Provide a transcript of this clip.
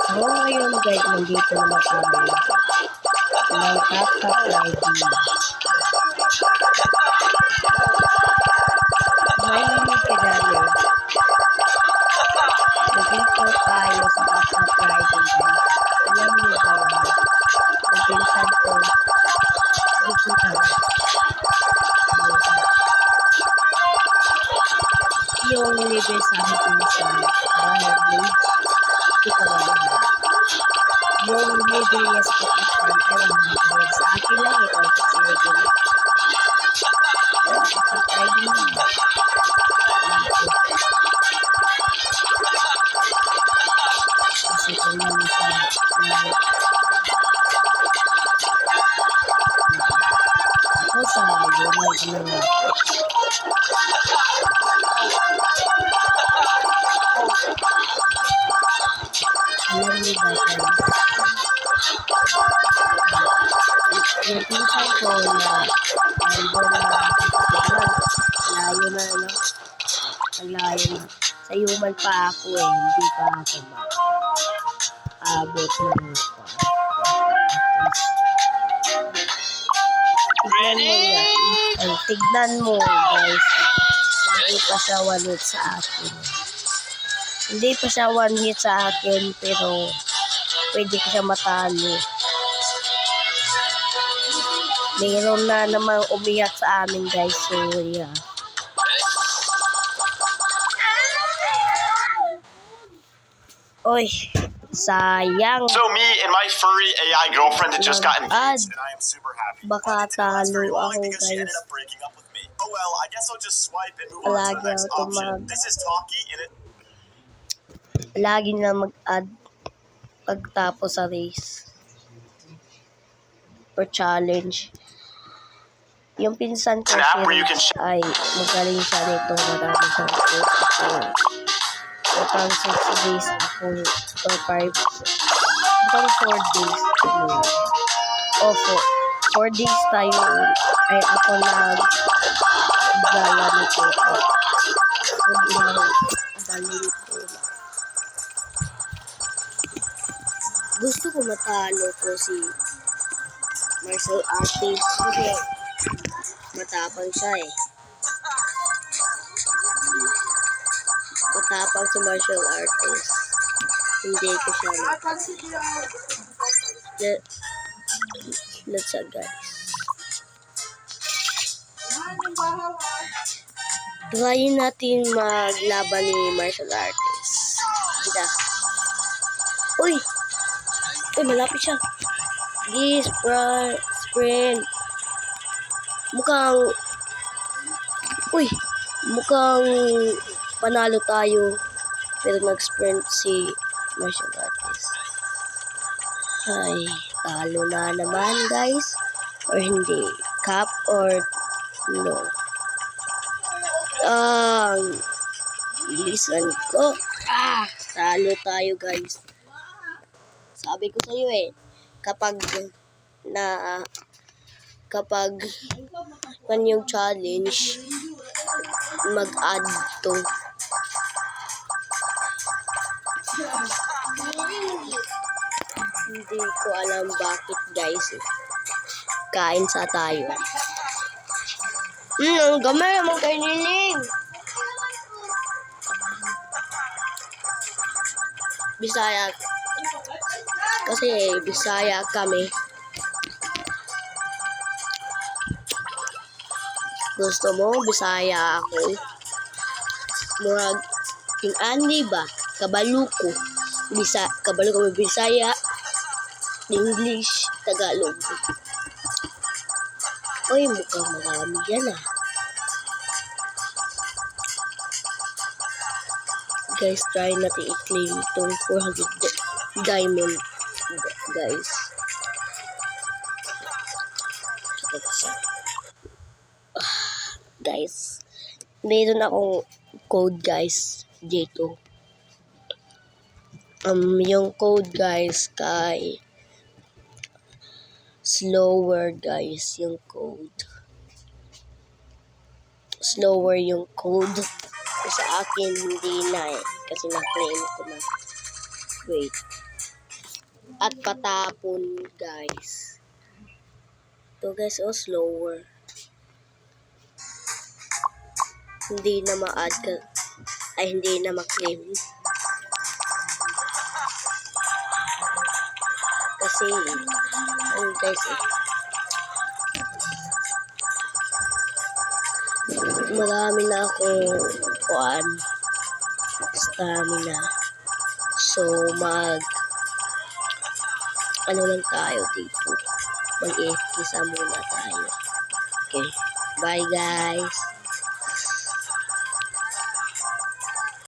So, ngayon guys, nandito naman tayo ng Top Riding. Mahilig ka dali. Nandito tayo sa Top Riding guys. Alam niyo ba yan? Ang pinsan ko, dito tayo. Yung libre sa akin pinsan, dahil blades, ito ba yan? Yung libre niya sa kapatid, ewan mo sa akin lang ito, kasi libre. Top Riding na. Kasi kung lang siya ako sa gumag na alam niyo ba guys, yung pinsan ko na nandun na layo na ano, ang layo na sa human pa ako hindi pa ako maabot ng tignan mo guys, hindi pa siya one hit sa akin, hindi pa siya one hit sa akin, pero pwede ko siya matalo. Mayroon na namang umiyak sa amin guys, so yeah. Oy, sayang. So me and my furry AI girlfriend had just gotten engaged, and I am super happy. Baka talo ako because she ended guys. up breaking up with me. Oh well, I guess I'll just swipe and move on to the next option. This is Talkie in it. Lagi na mag-add pagtapos sa race or challenge. Yung pinsan ko ay magaling siya nito, marami siyang post ako. Itang 6 days ako or 5. Itang 4 days. O 4 days tayo ay ako nag-gala nito. Gusto ko matalo ko si martial artist kasi matapang siya matapang sa martial artist, hindi ko siya let's go guys, try natin maglaban ni martial artist. Gida. Uy, malapit siya. Yes, sprint. Mukhang panalo tayo, pero nag-sprint si martial artist. Ay, talo na naman guys, or hindi, cap or no. Bilisan ko. Talo tayo guys. Sabi ko sa'yo kapag yung challenge, mag-add to. Hindi ko alam bakit guys. Kain sa tayo. Ang gamay naman kay Niling. Bisaya. Kasi Bisaya kami. Gusto mo Bisaya ako? Murag yung Andy ba? Kabalo ko. Kabalo ko Bisaya, English, Tagalog. Oy, mukhang marami yan Guys, try natin i-claim itong 400 diamond guys. Guys, meron akong code guys dito. Yung code guys kay slower guys, yung code. Slower yung code. Sa akin hindi na kasi na-claim ko na. Wait. At patapon, guys. Ito guys, slower. Hindi na ma-add ka. Ay, hindi na ma-claim. Kasi, ano guys marami na akong stamina. So, ano lang tayo dito. Mag-FK muna tayo. Okay. Bye guys.